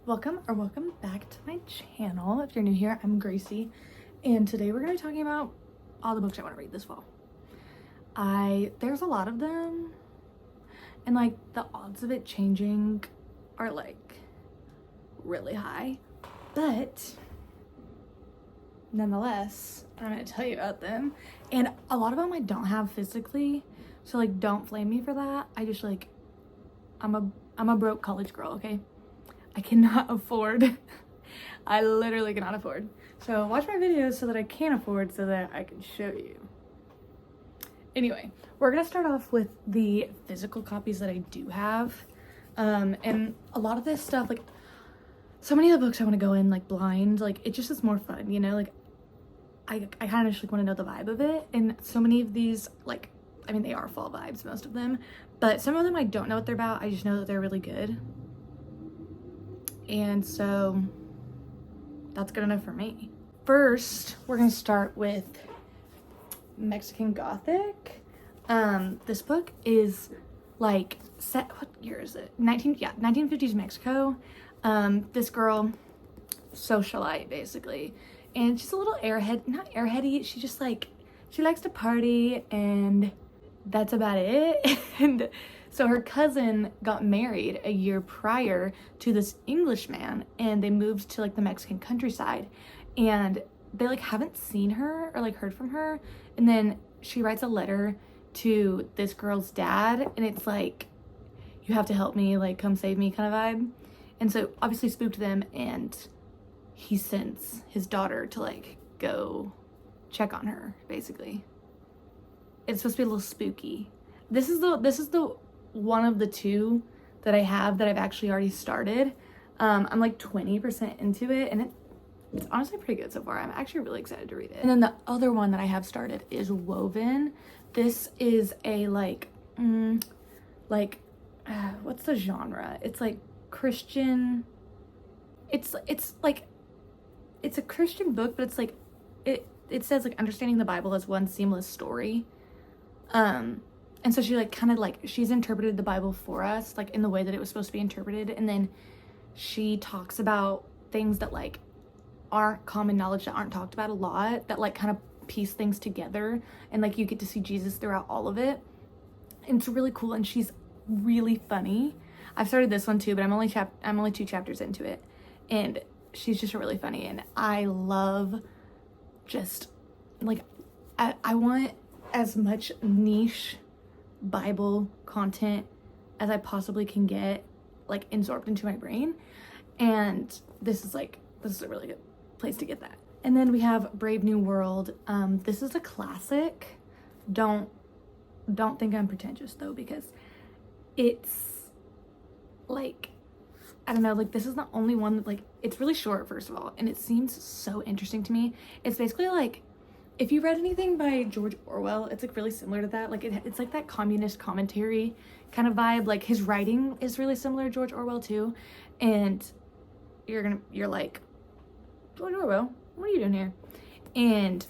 Welcome back to my channel. If you're new here, I'm Gracie, and today we're gonna be talking about all the books I want to read this fall. There's a lot of them, and like the odds of it changing are like really high, but nonetheless, I'm gonna tell you about them. And a lot of them I don't have physically, so like don't flame me for that. I just like I'm a broke college girl, okay? I cannot afford. I literally cannot afford. So watch my videos so that I can afford, so that I can show you. Anyway, we're gonna start off with the physical copies that I do have. And a lot of this stuff, like so many of the books I want to go in like blind, like it just is more fun, you know? Like I kind of just like want to know the vibe of it. And so many of these, like, I mean, they are fall vibes, most of them, but some of them I don't know what they're about. I just know that they're really good. And so that's good enough for me. First, we're gonna start with Mexican Gothic. This book is like set, what year is it? 1950s Mexico. This girl, socialite basically, and she's a little not airheady, she just like, she likes to party and that's about it. And so her cousin got married a year prior to this Englishman, and they moved to like the Mexican countryside, and they like haven't seen her or like heard from her. And then she writes a letter to this girl's dad, and it's like, you have to help me, like come save me kind of vibe. And so obviously spooked them, and he sends his daughter to like go check on her basically. It's supposed to be a little spooky. This is the one of the two that I have that I've actually already started. I'm like 20% into it, and it's honestly pretty good so far. I'm actually really excited to read it. And then the other one that I have started is Woven. This is a what's the genre? It's like Christian. It's like, it's a Christian book, but it's like, it says like understanding the Bible as one seamless story. And so she like kind of like, she's interpreted the Bible for us, like in the way that it was supposed to be interpreted. And then she talks about things that like aren't common knowledge, that aren't talked about a lot, that like kind of piece things together. And like you get to see Jesus throughout all of it. And it's really cool. And she's really funny. I've started this one too, but I'm only 2 chapters into it. And she's just really funny. And I love just like, I want as much niche Bible content as I possibly can get like absorbed into my brain, and this is a really good place to get that. And then we have Brave New World. This is a classic. Don't think I'm pretentious though, because it's like, I don't know, like this is the only one that like, it's really short first of all, and it seems so interesting to me. It's basically like, if you read anything by George Orwell, it's like really similar to that. Like it's like that communist commentary kind of vibe. Like his writing is really similar to George Orwell too. And you're like, George Orwell, what are you doing here? And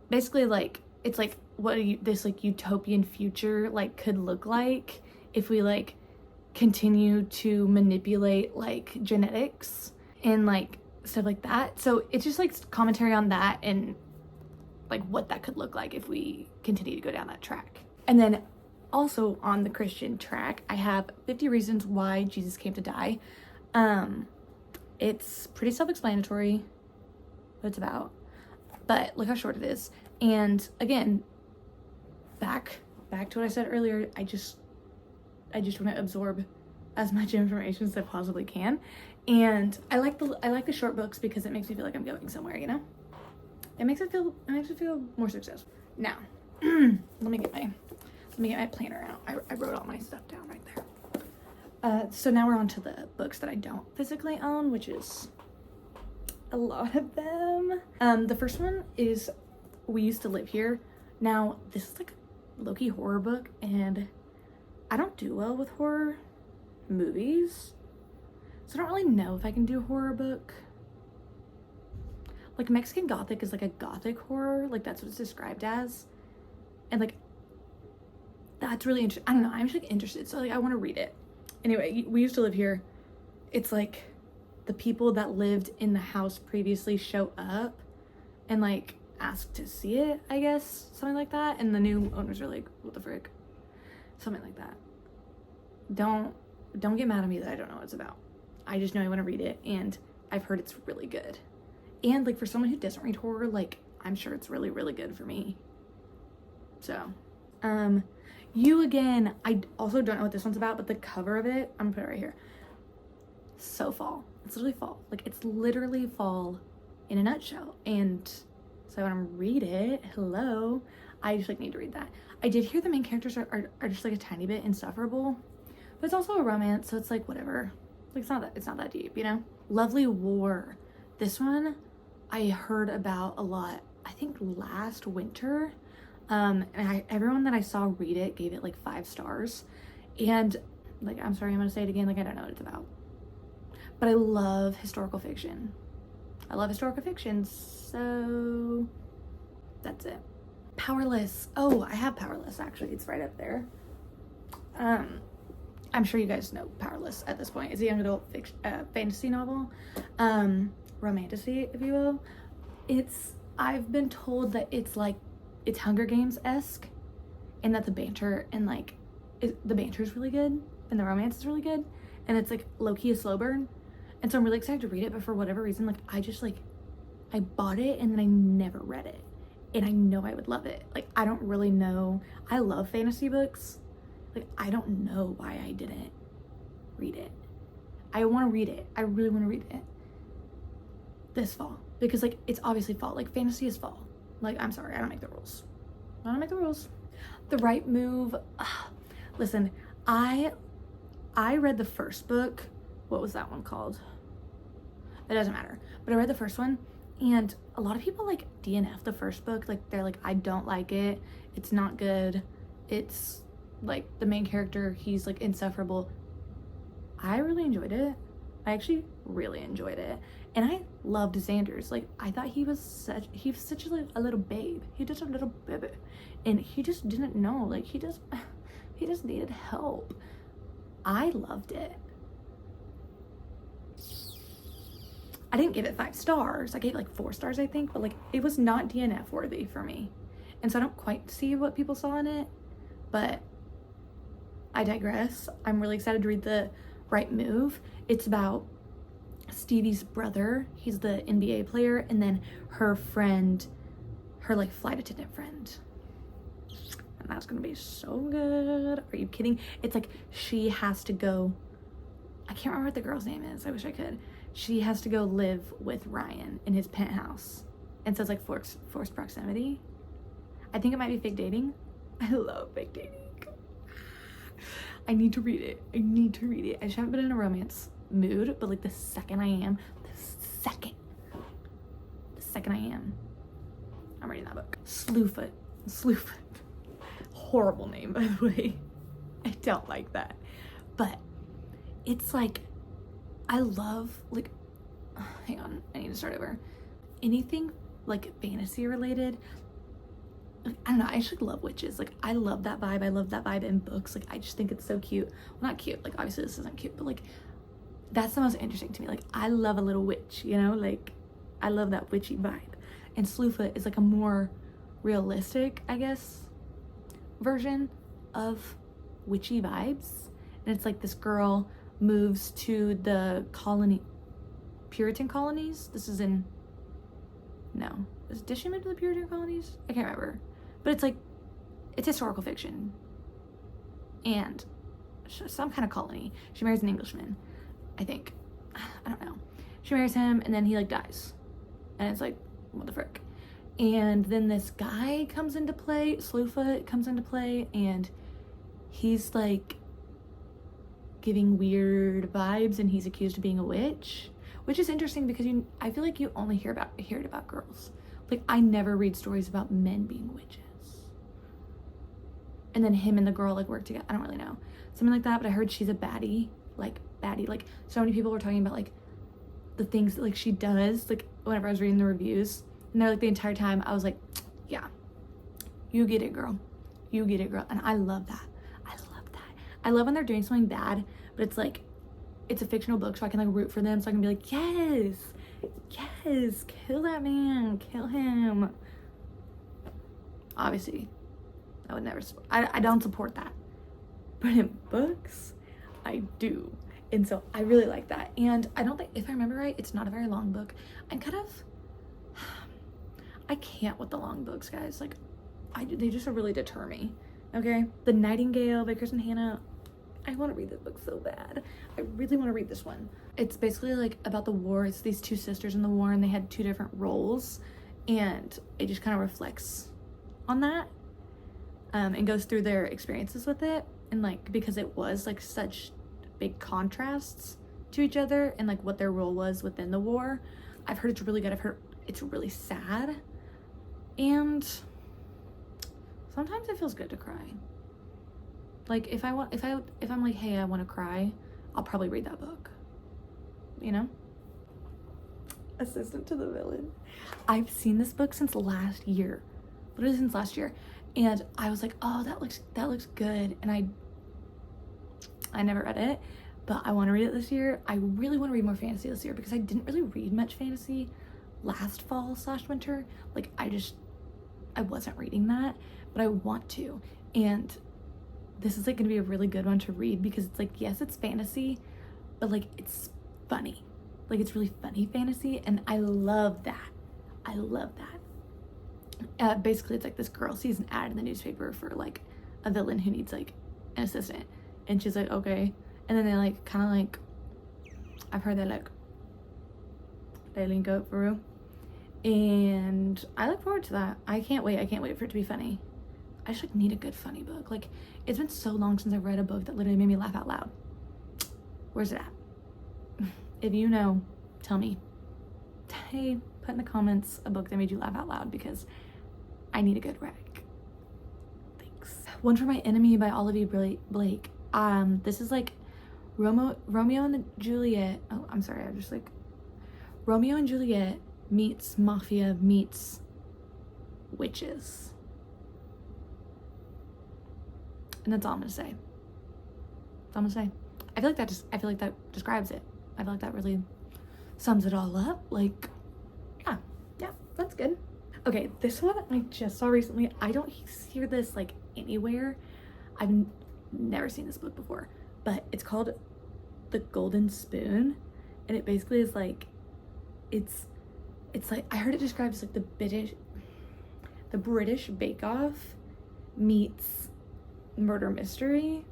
basically like, it's like what this like utopian future like could look like if we like continue to manipulate like genetics and like stuff like that. So it's just like commentary on that, and like what that could look like if we continue to go down that track. And then also on the Christian track, I have 50 Reasons Why Jesus Came to Die. It's pretty self-explanatory what it's about, but look how short it is. And again, back to what I said earlier, I just want to absorb as much information as I possibly can. And I like the short books because it makes me feel like I'm going somewhere, you know? It makes it feel more successful. Now, let me get my planner out. I wrote all my stuff down right there. So now we're on to the books that I don't physically own, which is a lot of them. The first one is We Used to Live Here. Now, this is like a low-key horror book, and I don't do well with horror movies, so I don't really know if I can do a horror book. Like Mexican Gothic is like a gothic horror, like that's what it's described as, and like that's really interesting. I don't know, I'm just like interested, so like I want to read it. Anyway, We Used to Live Here. It's like the people that lived in the house previously show up and like ask to see it, I guess, something like that, and the new owners are like, what the frick, something like that. Don't get mad at me that I don't know what it's about. I just know I want to read it, and I've heard it's really good. And like for someone who doesn't read horror, like I'm sure it's really, really good for me. So You Again, I also don't know what this one's about, but the cover of it, I'm gonna put it right here. So fall. It's literally fall. Like it's literally fall in a nutshell. And so I want to read it. Hello. I just like need to read that. I did hear the main characters are just like a tiny bit insufferable, but it's also a romance, so it's like whatever. Like it's not that deep, you know? Lovely War. This one I heard about a lot, I think last winter. And everyone that I saw read it gave it like 5 stars. And like, I'm sorry, I'm gonna say it again, like I don't know what it's about. But I love historical fiction. I love historical fiction, so that's it. Powerless. Oh, I have Powerless actually. It's right up there. I'm sure you guys know Powerless at this point. It's a young adult fantasy novel, romantasy, if you will. I've been told that it's Hunger Games-esque, and that the banter and the banter is really good, and the romance is really good, and it's like low-key a slow burn. And so I'm really excited to read it, but for whatever reason, like I bought it and then I never read it. And I know I would love it. Like I don't really know. I love fantasy books. Like I don't know why I didn't read it. I want to read it. I really want to read it this fall, because like it's obviously fall. Like fantasy is fall. Like I'm sorry, I don't make the rules. I don't make the rules. The Right Move. Listen, I read the first book. What was that one called? It doesn't matter. But I read the first one, and a lot of people like DNF the first book. Like they're like, I don't like it. It's not good. It's like the main character, he's like insufferable. I really enjoyed it. I actually really enjoyed it. And I loved Xander's. Like I thought he was such a little babe. He just a little baby. And he just didn't know. Like he just needed help. I loved it. I didn't give it 5 stars. I gave it like 4 stars, I think, but like it was not DNF worthy for me. And so I don't quite see what people saw in it, but I digress. I'm really excited to read The Right Move. It's about Stevie's brother. He's the NBA player, and then her friend, her like flight attendant friend. And that's gonna be so good. Are you kidding? It's like she has to go, I can't remember what the girl's name is. I wish I could. She has to go live with Ryan in his penthouse. And so it's like forced proximity. I think it might be fake dating. I love fake dating. I need to read it. I need to read it. I just haven't been in a romance mood, but like the second I am, I'm reading that book. Slewfoot. Horrible name, by the way. I don't like that. But it's like, I love, like, hang on, I need to start over. Anything like fantasy related, like, I don't know, I just like love witches. Like I love that vibe. I love that vibe in books. Like I just think it's so cute. Well, not cute, like obviously this isn't cute, but like that's the most interesting to me. Like I love a little witch, you know, like I love that witchy vibe. And Slewfoot is like a more realistic, I guess, version of witchy vibes. And it's like this girl moves to the Puritan colonies. This is in, no, did she move to the Puritan colonies? I can't remember. But it's like, it's historical fiction. And some kind of colony. She marries an Englishman, I think. I don't know. She marries him and then he like dies. And it's like, what the frick? And then this guy comes into play, Slewfoot comes into play, and he's like giving weird vibes, and he's accused of being a witch, which is interesting because I feel like you only hear it about girls. Like I never read stories about men being witches. And then him and the girl like work together. I don't really know, something like that. But I heard she's a baddie. Like so many people were talking about like the things that like she does. Like whenever I was reading the reviews, and they're like the entire time I was like, yeah, you get it, girl. You get it, girl. And I love that. I love when they're doing something bad, but it's like it's a fictional book, so I can like root for them, so I can be like, yes, kill that man, kill him. Obviously, I would never, I don't support that. But in books, I do. And so I really like that. And I don't think, if I remember right, it's not a very long book. I can't with the long books, guys. Like, they just really deter me, okay? The Nightingale by Kristen Hanna. I want to read this book so bad. I really want to read this one. It's basically like about the war. It's these two sisters in the war, and they had two different roles, and it just kind of reflects on that, and goes through their experiences with it, and like, because it was like such big contrasts to each other and like what their role was within the war. I've heard it's really good. I've heard it's really sad, and sometimes it feels good to cry. Like if I'm like, hey, I want to cry, I'll probably read that book, you know? Assistant to the Villain. I've seen this book since last year, literally since last year, and I was like, oh, that looks good, and I never read it, but I want to read it this year. I really want to read more fantasy this year because I didn't really read much fantasy last fall/winter. Like I wasn't reading that, but I want to, and this is like gonna be a really good one to read because it's like, yes, it's fantasy, but like it's funny. Like it's really funny fantasy, and I love that. Basically, it's like this girl sees an ad in the newspaper for like a villain who needs like an assistant, and she's like, okay, and then they like kind of like, I've heard they link up for real, and I look forward to that. I can't wait for it to be funny. I just like need a good funny book. Like, it's been so long since I've read a book that literally made me laugh out loud. Where's it at? If you know, tell me. Hey, put in the comments a book that made you laugh out loud because I need a good rec. Thanks. One for My Enemy by Olivia Blake. This is like Romeo and Juliet. Oh, I'm sorry. I'm just like Romeo and Juliet meets mafia meets witches. And that's all I'm gonna say. I feel like that describes it. I feel like that really sums it all up. Like, yeah, that's good. Okay, this one I just saw recently. I don't hear this like anywhere. I've never seen this book before, but it's called The Golden Spoon, and it basically is like, it's like, I heard it described as like the British Bake Off meets murder mystery,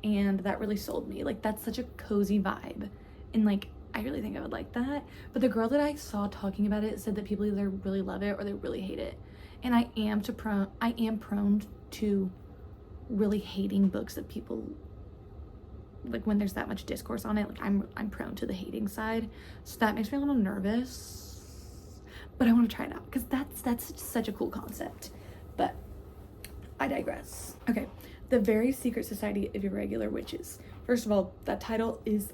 and that really sold me. Like, that's such a cozy vibe, and like I really think I would like that. But the girl that I saw talking about it said that people either really love it or they really hate it, and I am prone to really hating books that people like when there's that much discourse on it. Like I'm prone to the hating side, so that makes me a little nervous, but I want to try it out because that's such a cool concept. But I digress. Okay, The Very Secret Society of Irregular Witches. First of all, that title is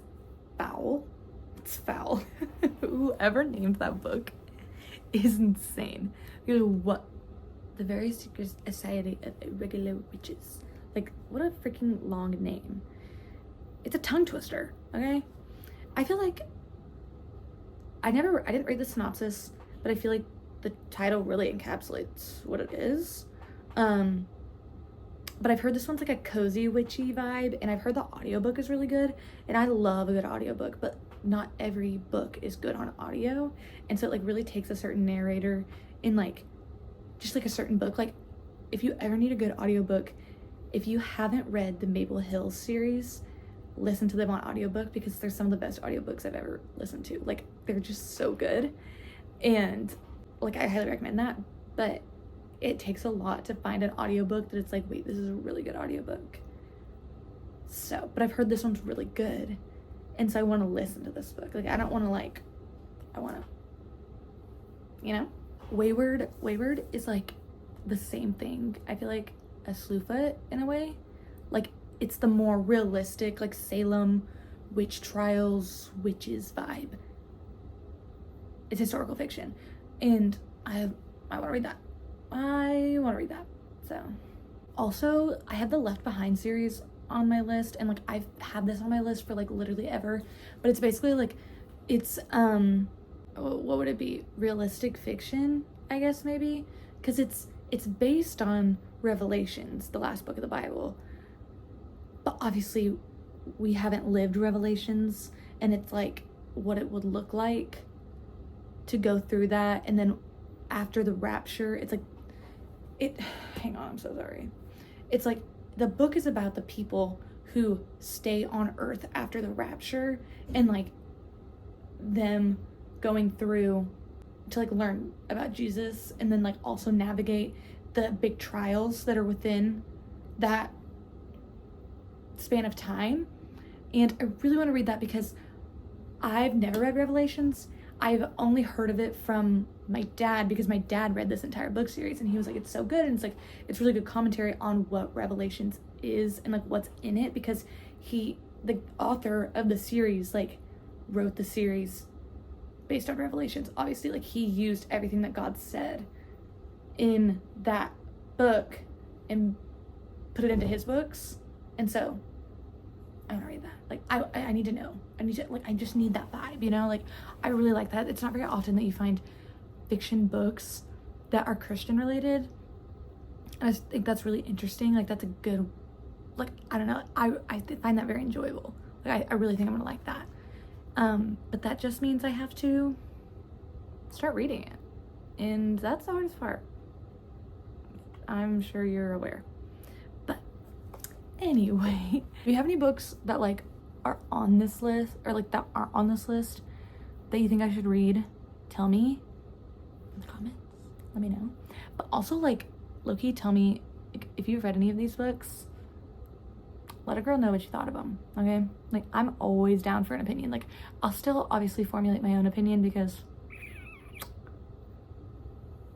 foul. It's foul. Whoever named that book is insane. Because what? The Very Secret Society of Irregular Witches. Like, what a freaking long name. It's a tongue twister, okay? I feel like I didn't read the synopsis, but I feel like the title really encapsulates what it is. But I've heard this one's like a cozy witchy vibe, and I've heard the audiobook is really good, and I love a good audiobook, but not every book is good on audio, and so it like really takes a certain narrator in like just like a certain book. Like, if you ever need a good audiobook, if you haven't read the Maple Hills series, listen to them on audiobook because they're some of the best audiobooks I've ever listened to. Like, they're just so good, and like I highly recommend that. But it takes a lot to find an audiobook that it's like, wait, this is a really good audiobook. So, but I've heard this one's really good, and so I want to listen to this book. Like, I don't want to like, I want to, you know? Wayward is like the same thing. I feel like a Slewfoot in a way. Like, it's the more realistic, like Salem witch trials, witches vibe. It's historical fiction, and I want to read that. So also, I have the Left Behind series on my list, and like I've had this on my list for like literally ever, but it's basically like, it's what would it be, realistic fiction, I guess, maybe, because it's based on Revelations, the last book of the Bible, but obviously we haven't lived Revelations, and it's like what it would look like to go through that, and then after the rapture, it's like hang on, I'm so sorry. It's like the book is about the people who stay on earth after the rapture, and like them going through to like learn about Jesus, and then like also navigate the big trials that are within that span of time. And I really want to read that because I've never read Revelations. I've only heard of it from my dad, because my dad read this entire book series, and he was like, it's so good, and it's like, it's really good commentary on what Revelations is and like what's in it, because the author of the series, like wrote the series based on Revelations. Obviously, like he used everything that God said in that book and put it into his books, and so I want to read that. Like, I need to know. I need to, like, I just need that vibe, you know? Like, I really like that. It's not very often that you find fiction books that are Christian related. And I think that's really interesting. Like, that's a good, like, I don't know. I find that very enjoyable. Like, I really think I'm gonna like that. But that just means I have to start reading it. And that's the hardest part. I'm sure you're aware. Anyway, if you have any books that like are on this list, or like that aren't on this list that you think I should read, tell me in the comments. Let me know. But also, like, low-key, tell me, like, if you've read any of these books, let a girl know what you thought of them, okay? Like, I'm always down for an opinion. Like, I'll still obviously formulate my own opinion because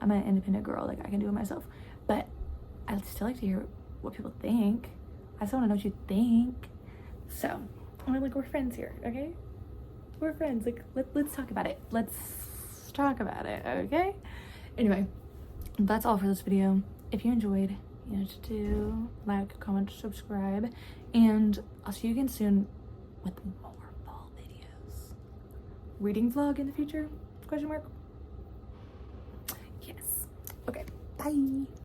I'm an independent girl. Like, I can do it myself. But I'd still like to hear what people think. I just want to know what you think. So, I mean, like, we're friends here, okay? We're friends. Like, let's talk about it. Let's talk about it, okay? Anyway, that's all for this video. If you enjoyed, you know what to do. Like, comment, subscribe. And I'll see you again soon with more fall videos. Reading vlog in the future? Question mark? Yes. Okay, bye.